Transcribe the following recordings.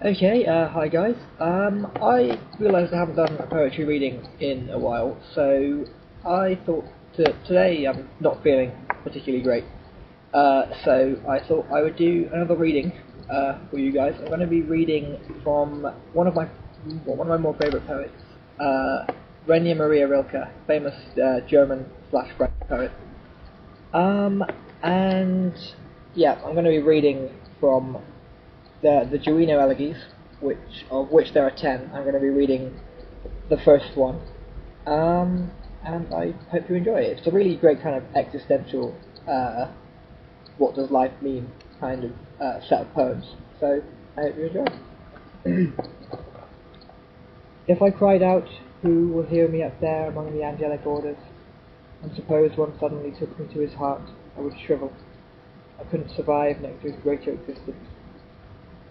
Okay, hi guys. I realised I haven't done a poetry reading in a while, so I thought today I'm not feeling particularly great. So I thought I would do another reading for you guys. I'm going to be reading from one of my more favourite poets, Rainier Maria Rilke, famous German/French poet. Um, and yeah, I'm going to be reading from the Duino Elegies, which there are 10. I'm going to be reading the first one, and I hope you enjoy it. It's a really great kind of existential, what does life mean kind of set of poems. So I hope you enjoy. If I cried out, who will hear me up there among the angelic orders? And suppose one suddenly took me to his heart, I would shrivel. I couldn't survive next to his greater existence.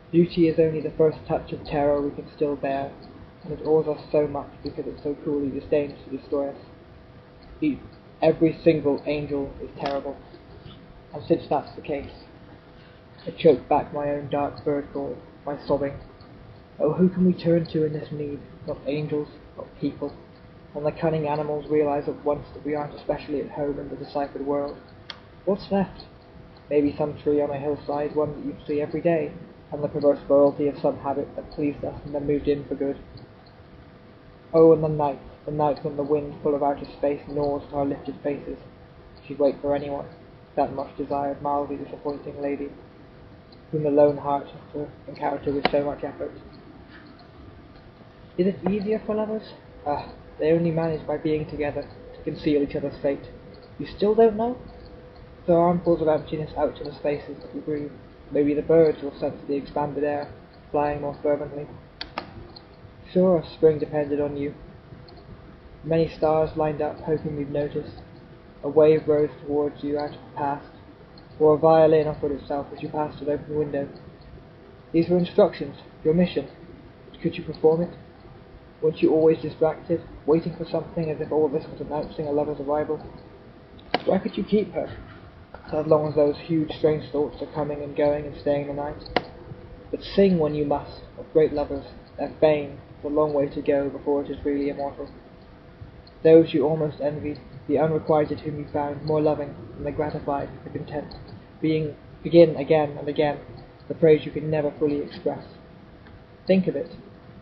Beauty is only the first touch of terror we can still bear, and it awes us so much because it so cruelly disdains to destroy us. Every single angel is terrible, and since that's the case, I choke back my own dark bird call, my sobbing. Oh, who can we turn to in this need? Not angels, not people. And the cunning animals realize at once that we aren't especially at home in the deciphered world. What's left? Maybe some tree on a hillside, one that you'd see every day, and the perverse variety of some habit that pleased us and then moved in for good. Oh, and the night when the wind full of outer space gnaws at our lifted faces. She'd wait for anyone, that much desired, mildly disappointing lady, whom the lone heart has to encounter with so much effort. Is it easier for lovers? Ah, they only manage by being together, to conceal each other's fate. You still don't know? Throw armfuls of emptiness out to the spaces that we breathe. Maybe the birds will sense the expanded air, flying more fervently. Sure, spring depended on you. Many stars lined up, hoping you'd notice. A wave rose towards you out of the past, or a violin offered itself as you passed an open window. These were instructions, your mission. But could you perform it? Weren't you always distracted, waiting for something as if all this was announcing a lover's arrival? Why could you keep her? As long as those huge strange thoughts are coming and going and staying the night. But sing when you must, of great lovers, their fame, the long way to go before it is really immortal. Those you almost envied, the unrequited whom you found more loving than the gratified, the content, begin again and again the praise you can never fully express. Think of it.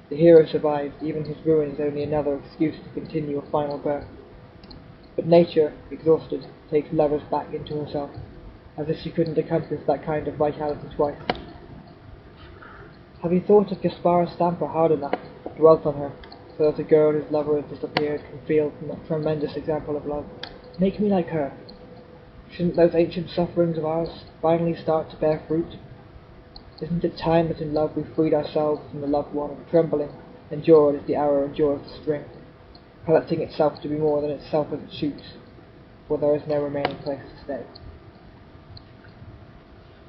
The hero survives, even his ruin is only another excuse to continue a final birth. But nature, exhausted, takes lovers back into herself, as if she couldn't accomplish that kind of vitality twice. Have you thought if Gaspara Stampa hard enough, dwelt on her, so that a girl whose lover has disappeared can feel from that tremendous example of love? Make me like her. Shouldn't those ancient sufferings of ours finally start to bear fruit? Isn't it time that in love we freed ourselves from the loved one, and trembling, endured as the arrow endures the string, collecting itself to be more than itself as it shoots, for there is no remaining place to stay.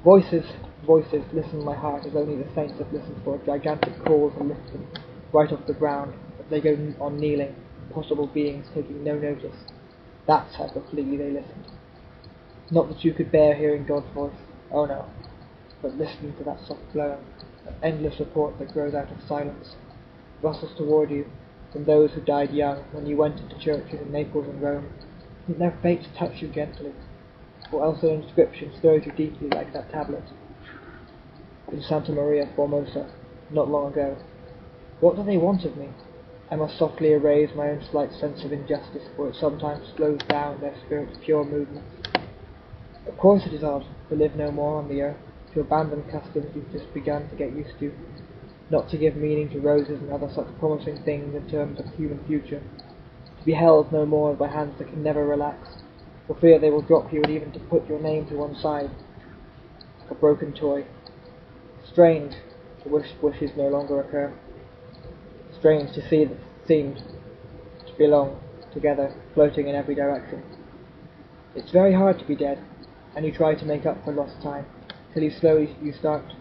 Voices, voices, listen my heart as only the saints have listened for a gigantic call to lift them right off the ground, as they go on kneeling, impossible beings taking no notice. That's how completely they listened. Not that you could bear hearing God's voice, oh no, but listening to that soft blowing, that endless report that grows out of silence, rustles toward you, from those who died young when you went into churches in Naples and Rome. Didn't their fates touch you gently, or else an inscription stirred you deeply like that tablet in Santa Maria Formosa not long ago? What do they want of me? I must softly erase my own slight sense of injustice, for it sometimes slows down their spirit's pure movements. Of course it is odd to live no more on the earth, to abandon customs you've just begun to get used to, not to give meaning to roses and other such promising things in terms of human future, to be held no more by hands that can never relax, for fear they will drop you, and even to put your name to one side, like a broken toy. Strange to wish wishes no longer occur. Strange to see that seemed to belong together, floating in every direction. It's very hard to be dead, and you try to make up for lost time, till you start to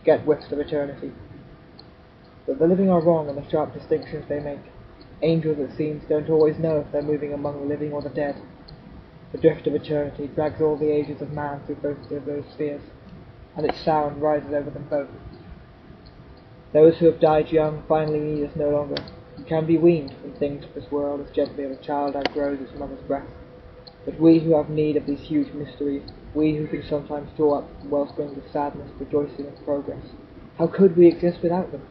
get whiffs of eternity. But the living are wrong in the sharp distinctions they make. Angels, it seems, don't always know if they're moving among the living or the dead. The drift of eternity drags all the ages of man through both of those spheres, and its sound rises over them both. Those who have died young finally need us no longer. We can be weaned from things of this world as gently as a child outgrows its mother's breast. But we who have need of these huge mysteries, we who can sometimes draw up from wellsprings of sadness, rejoicing and progress, how could we exist without them?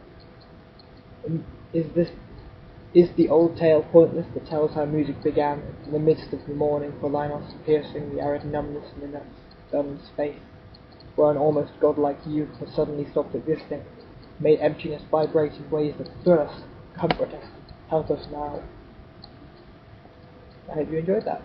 Is the old tale pointless that tells how music began in the midst of the mourning for Linos, piercing the arid numbness in the nuns' face, where an almost godlike youth has suddenly stopped existing, made emptiness vibrate in ways that thrill us, comfort us, help us now? I hope you enjoyed that.